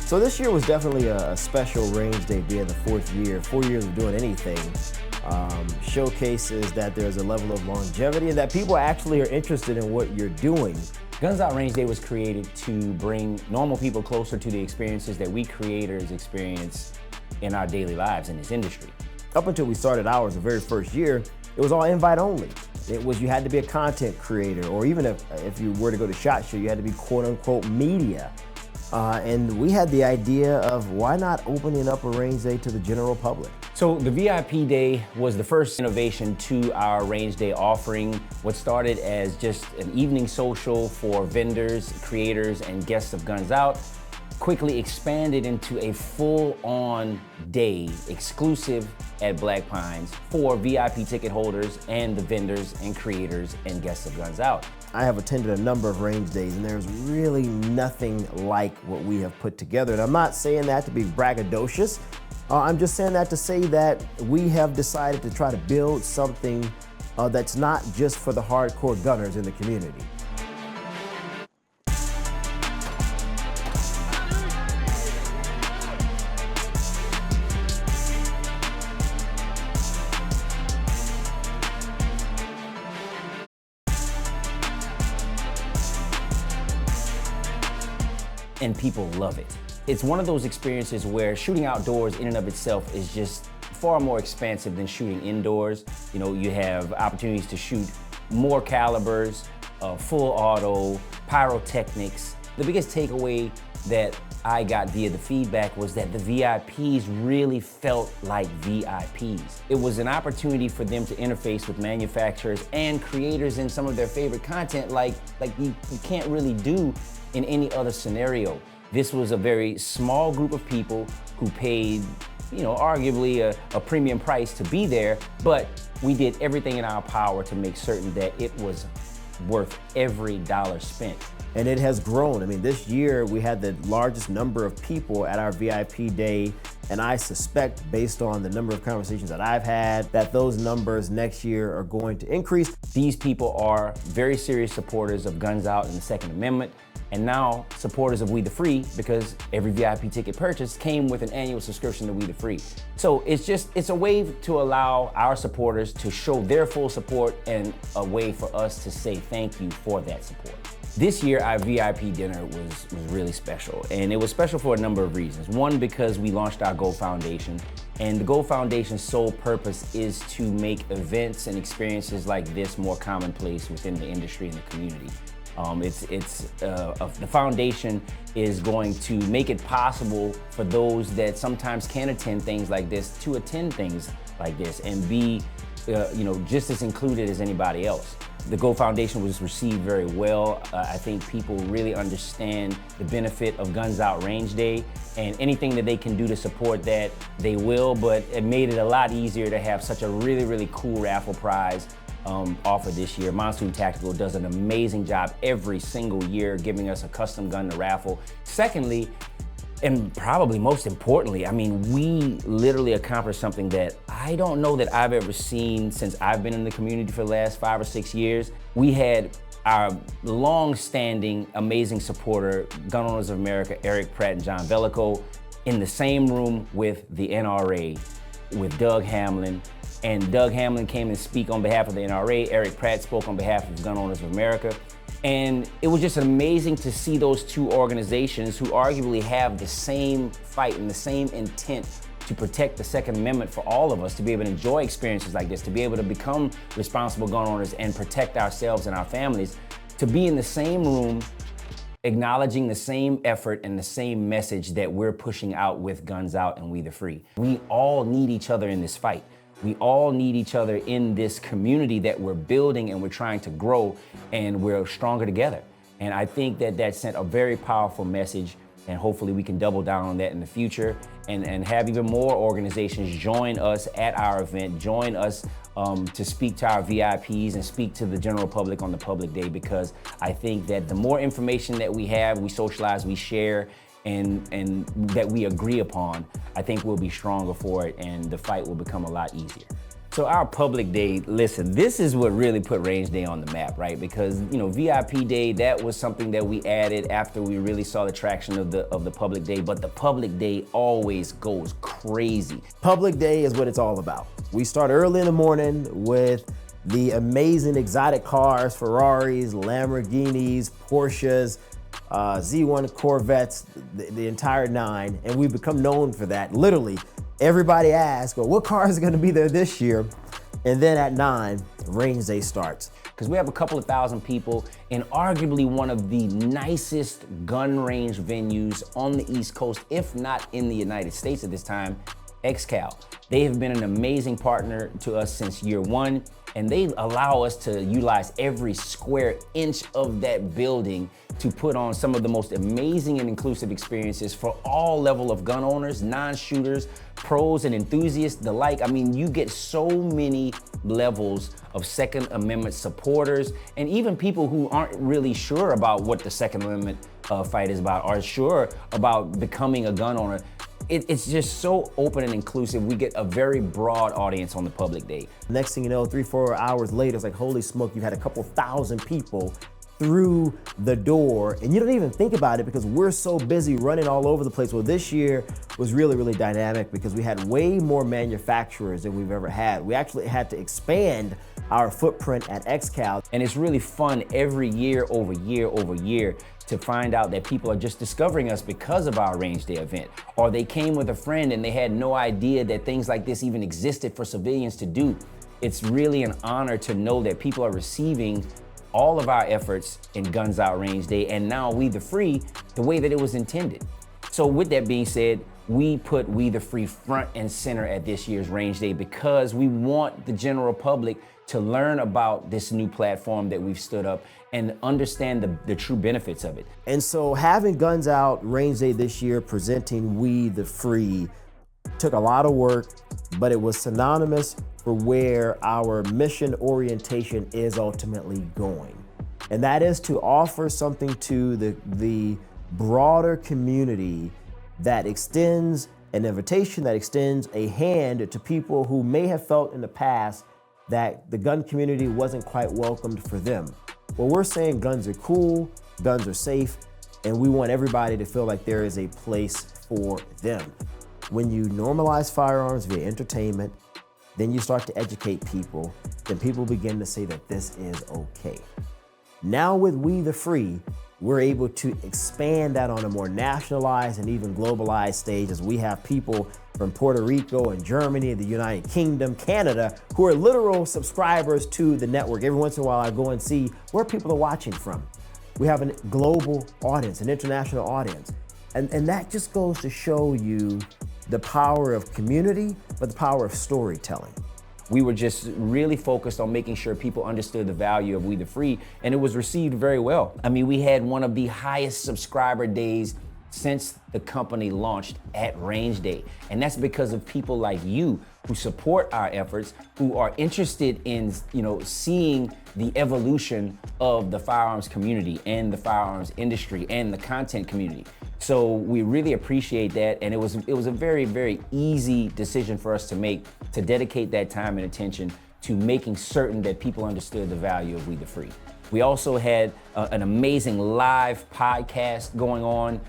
So this year was definitely a special range day, being the 4th year. 4 years of doing anything showcases that there's a level of longevity and that people actually are interested in what you're doing. Guns Out Range Day was created to bring normal people closer to the experiences that we creators experience in our daily lives in this industry. Up until we started ours the very first year, it was all invite only. It was, you had to be a content creator, or even if you were to go to SHOT Show, you had to be quote unquote media. And we had the idea of why not opening up a range day to the general public. So the VIP Day was the first innovation to our range day offering. What started as just an evening social for vendors, creators, and guests of Guns Out quickly expanded into a full-on day exclusive at Black Pines for VIP ticket holders and the vendors and creators and guests of Guns Out. I have attended a number of range days, and there's really nothing like what we have put together. And I'm not saying that to be braggadocious. I'm just saying that to say that we have decided to try to build something that's not just for the hardcore gunners in the community. And people love it. It's one of those experiences where shooting outdoors in and of itself is just far more expansive than shooting indoors. You know, you have opportunities to shoot more calibers, full auto, pyrotechnics. The biggest takeaway that I got via the feedback was that the VIPs really felt like VIPs. It was an opportunity for them to interface with manufacturers and creators in some of their favorite content like you can't really do in any other scenario. This was a very small group of people who paid, you know, arguably a premium price to be there, but we did everything in our power to make certain that it was worth every dollar spent. And it has grown. I mean, this year we had the largest number of people at our VIP day, and I suspect, based on the number of conversations that I've had, that those numbers next year are going to increase. These people are very serious supporters of Guns Out and the Second Amendment, and now supporters of We the Free, because every VIP ticket purchase came with an annual subscription to We the Free. So it's a way to allow our supporters to show their full support and a way for us to say thank you for that support. This year, our VIP dinner was really special, and it was special for a number of reasons. One, because we launched our Go Foundation, and the Go Foundation's sole purpose is to make events and experiences like this more commonplace within the industry and the community. The foundation is going to make it possible for those that sometimes can't attend things like this to attend things like this and be just as included as anybody else. The Go Foundation was received very well. I think people really understand the benefit of Guns Out Range Day, and anything that they can do to support that, they will, but it made it a lot easier to have such a really, really cool raffle prize offer this year. Monsoon Tactical does an amazing job every single year giving us a custom gun to raffle. Secondly, and probably most importantly, I mean, we literally accomplished something that I don't know that I've ever seen since I've been in the community for the last 5 or 6 years. We had our long-standing, amazing supporter, Gun Owners of America, Eric Pratt and John Vellico, in the same room with the NRA, with Doug Hamlin. And Doug Hamlin came and speak on behalf of the NRA. Eric Pratt spoke on behalf of Gun Owners of America. And it was just amazing to see those two organizations who arguably have the same fight and the same intent to protect the Second Amendment for all of us, to be able to enjoy experiences like this, to be able to become responsible gun owners and protect ourselves and our families, to be in the same room acknowledging the same effort and the same message that we're pushing out with Guns Out and We the Free. We all need each other in this fight. We all need each other in this community that we're building and we're trying to grow, and we're stronger together. And I think that sent a very powerful message, and hopefully we can double down on that in the future and have even more organizations join us at our event, join us to speak to our VIPs and speak to the general public on the public day, because I think that the more information that we have, we socialize, we share, and that we agree upon, I think we'll be stronger for it and the fight will become a lot easier. So our public day, listen, this is what really put Range Day on the map, right? Because, VIP Day, that was something that we added after we really saw the traction of the public day, but the public day always goes crazy. Public day is what it's all about. We start early in the morning with the amazing exotic cars, Ferraris, Lamborghinis, Porsches, Z1 Corvettes, the entire nine, and we've become known for that. Literally, everybody asks, well, what cars are gonna be there this year? And then at 9, Range Day starts. Because we have a couple of thousand people in arguably one of the nicest gun range venues on the East Coast, if not in the United States at this time, XCal. They have been an amazing partner to us since year one, and they allow us to utilize every square inch of that building to put on some of the most amazing and inclusive experiences for all level of gun owners, non-shooters, pros and enthusiasts alike. I mean, you get so many levels of Second Amendment supporters, and even people who aren't really sure about what the Second Amendment fight is about, or sure about becoming a gun owner. It's just so open and inclusive. We get a very broad audience on the public day. Next thing you know, 3-4 hours later, it's like, holy smoke, you've had a couple thousand people through the door, and you don't even think about it because we're so busy running all over the place. Well, this year was really, really dynamic because we had way more manufacturers than we've ever had. We actually had to expand our footprint at XCal. And it's really fun every year over year over year to find out that people are just discovering us because of our Range Day event. Or they came with a friend and they had no idea that things like this even existed for civilians to do. It's really an honor to know that people are receiving all of our efforts in Guns Out Range Day, and now We the Free the way that it was intended. So with that being said, we put We the Free front and center at this year's Range Day because we want the general public to learn about this new platform that we've stood up and understand the true benefits of it. And so having Guns Out Range Day this year, presenting We the Free, took a lot of work, but it was synonymous for where our mission orientation is ultimately going. And that is to offer something to the broader community that extends an invitation, that extends a hand to people who may have felt in the past that the gun community wasn't quite welcomed for them. Well, we're saying guns are cool, guns are safe, and we want everybody to feel like there is a place for them. When you normalize firearms via entertainment, then you start to educate people, then people begin to say that this is okay. Now with We the Free, we're able to expand that on a more nationalized and even globalized stage as we have people from Puerto Rico and Germany, the United Kingdom, Canada, who are literal subscribers to the network. Every once in a while I go and see where people are watching from. We have a global audience, an international audience. And that just goes to show you the power of community, but the power of storytelling. We were just really focused on making sure people understood the value of We the Free, and it was received very well. I mean, we had one of the highest subscriber days since the company launched at Range Day. And that's because of people like you who support our efforts, who are interested in, seeing the evolution of the firearms community and the firearms industry and the content community. So we really appreciate that, and it was a very, very easy decision for us to make, to dedicate that time and attention to making certain that people understood the value of We the Free. We also had an amazing live podcast going on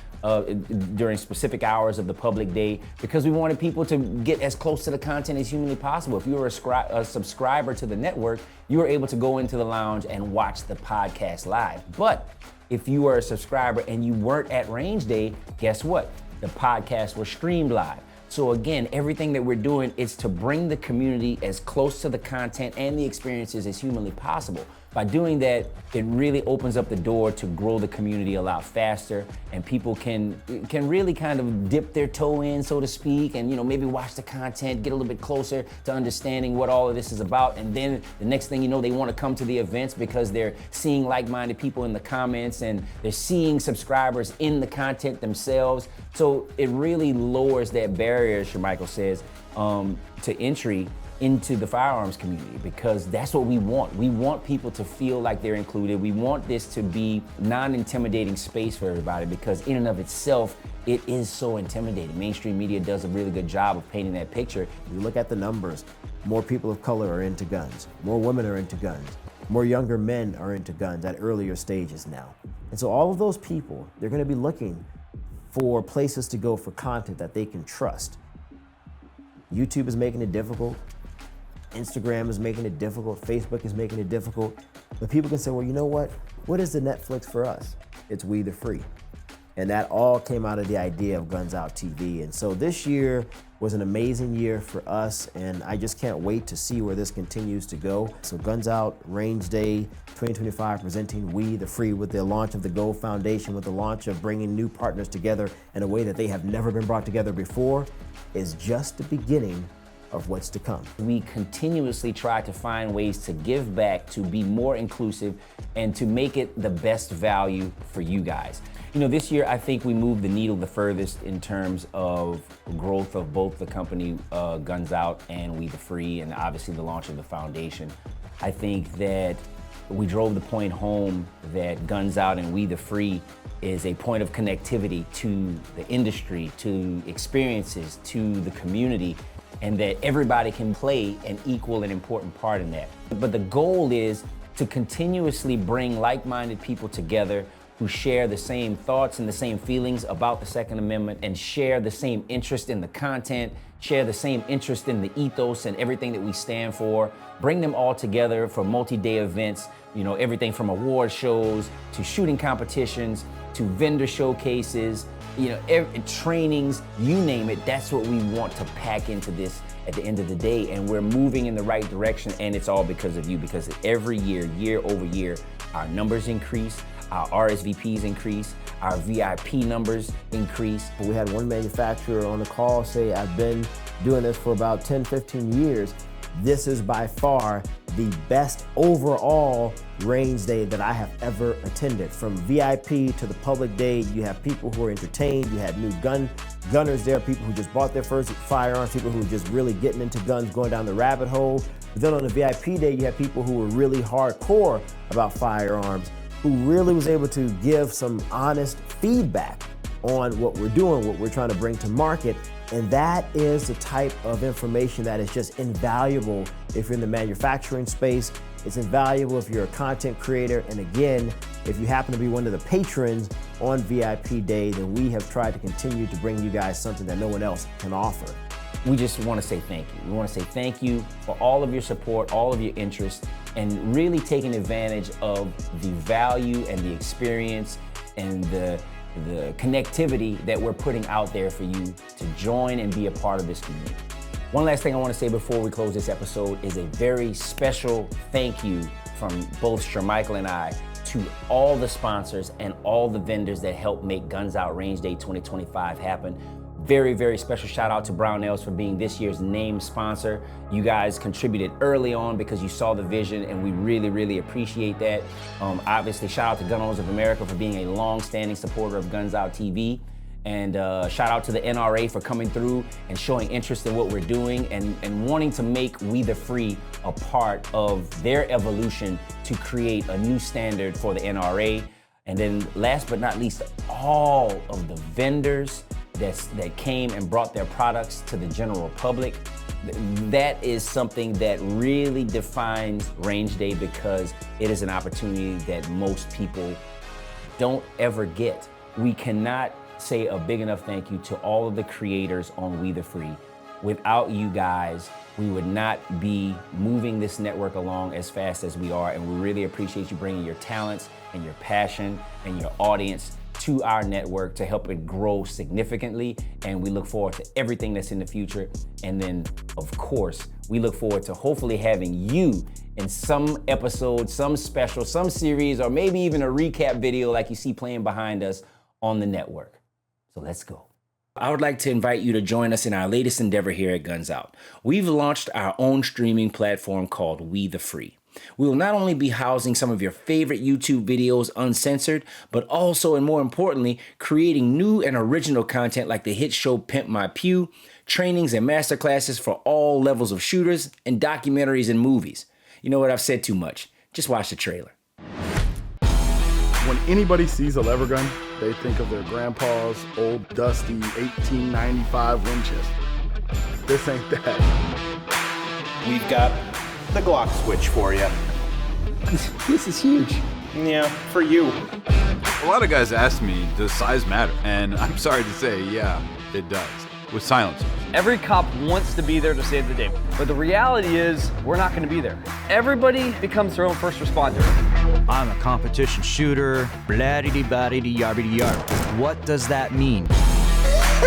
during specific hours of the public day because we wanted people to get as close to the content as humanly possible. If you were a subscriber to the network, you were able to go into the lounge and watch the podcast live. But if you were a subscriber and you weren't at Range Day, guess what? The podcasts were streamed live. So again, everything that we're doing is to bring the community as close to the content and the experiences as humanly possible. By doing that, it really opens up the door to grow the community a lot faster, and people can really kind of dip their toe in, so to speak, and maybe watch the content, get a little bit closer to understanding what all of this is about. And then the next thing you know, they want to come to the events because they're seeing like-minded people in the comments and they're seeing subscribers in the content themselves. So it really lowers that barrier, as Michael says, to entry into the firearms community, because that's what we want. We want people to feel like they're included. We want this to be non-intimidating space for everybody, because in and of itself, it is so intimidating. Mainstream media does a really good job of painting that picture. You look at the numbers, more people of color are into guns, more women are into guns, more younger men are into guns at earlier stages now. And so all of those people, they're gonna be looking for places to go for content that they can trust. YouTube is making it difficult. Instagram is making it difficult. Facebook is making it difficult. But people can say, well, you know what? What is the Netflix for us? It's We the Free. And that all came out of the idea of Guns Out TV. And so this year was an amazing year for us, and I just can't wait to see where this continues to go. So Guns Out Range Day 2025 presenting We the Free with the launch of the Go Foundation, with the launch of bringing new partners together in a way that they have never been brought together before, is just the beginning of what's to come. We continuously try to find ways to give back, to be more inclusive, and to make it the best value for you guys. You know, this year I think we moved the needle the furthest in terms of growth of both the company Guns Out and We the Free, and obviously the launch of the foundation. I think that we drove the point home that Guns Out and We the Free is a point of connectivity to the industry, to experiences, to the community, and that everybody can play an equal and important part in that. But the goal is to continuously bring like-minded people together who share the same thoughts and the same feelings about the Second Amendment, and share the same interest in the content, share the same interest in the ethos and everything that we stand for, bring them all together for multi-day events, you know, everything from award shows to shooting competitions to vendor showcases, you know, trainings, you name it. That's what we want to pack into this at the end of the day. And we're moving in the right direction, and it's all because of you, because every year, year over year, our numbers increase, our RSVPs increase, our VIP numbers increase. We had one manufacturer on the call say, I've been doing this for about 10, 15 years. This is by far the best overall range day that I have ever attended. From VIP to the public day, you have people who are entertained, you had new gunners there, people who just bought their first firearms, people who are just really getting into guns, going down the rabbit hole. But then on the VIP day, you have people who were really hardcore about firearms, who really was able to give some honest feedback on what we're doing, what we're trying to bring to market. And that is the type of information that is just invaluable if you're in the manufacturing space. It's invaluable if you're a content creator. And again, if you happen to be one of the patrons on VIP Day, then we have tried to continue to bring you guys something that no one else can offer. We just want to say thank you. We want to say thank you for all of your support, all of your interest, and really taking advantage of the value and the experience and the connectivity that we're putting out there for you to join and be a part of this community. One last thing I want to say before we close this episode is a very special thank you from both Shermichael and I to all the sponsors and all the vendors that helped make Guns Out Range Day 2025 happen. Very, very special shout out to Brownells for being this year's name sponsor. You guys contributed early on because you saw the vision, and we really, really appreciate that. Obviously, shout out to Gun Owners of America for being a long-standing supporter of Guns Out TV. And shout out to the NRA for coming through and showing interest in what we're doing and wanting to make We the Free a part of their evolution to create a new standard for the NRA. And then last but not least, all of the vendors that came and brought their products to the general public. That is something that really defines Range Day, because it is an opportunity that most people don't ever get. We cannot say a big enough thank you to all of the creators on We the Free. Without you guys, we would not be moving this network along as fast as we are, and we really appreciate you bringing your talents and your passion and your audience to our network to help it grow significantly. And we look forward to everything that's in the future. And then, of course, we look forward to hopefully having you in some episode, some special, some series, or maybe even a recap video like you see playing behind us on the network. So let's go. I would like to invite you to join us in our latest endeavor here at Guns Out. We've launched our own streaming platform called We the Free. We will not only be housing some of your favorite YouTube videos uncensored, but also, and more importantly, creating new and original content like the hit show Pimp My Pew, trainings and masterclasses for all levels of shooters, and documentaries and movies. You know what, I've said too much. Just watch the trailer. When anybody sees a lever gun, they think of their grandpa's old dusty 1895 Winchester. This ain't that. We've got the Glock switch for you. This is huge. Yeah, for you. A lot of guys ask me, does size matter? And I'm sorry to say, yeah, it does. With silencers. Every cop wants to be there to save the day, but the reality is we're not going to be there. Everybody becomes their own first responder. I'm a competition shooter, blah-dee-dee-bah-dee-dee-yar-dee-yar. What does that mean?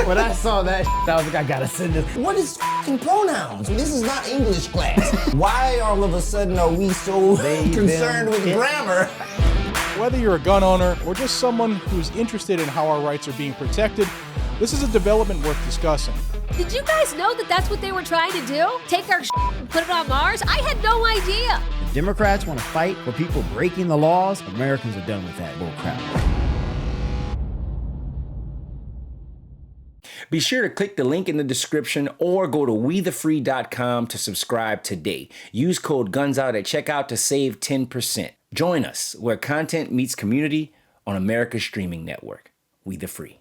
When I saw that, I was like, I gotta send this. What is f***ing pronouns? This is not English class. Why all of a sudden are we so concerned with grammar? Whether you're a gun owner or just someone who's interested in how our rights are being protected, this is a development worth discussing. Did you guys know that that's what they were trying to do? Take our and put it on Mars? I had no idea. If Democrats want to fight for people breaking the laws, Americans are done with that bull crap. Be sure to click the link in the description or go to wethefree.com to subscribe today. Use code GUNSOUT at checkout to save 10%. Join us where content meets community on America's streaming network. We the Free.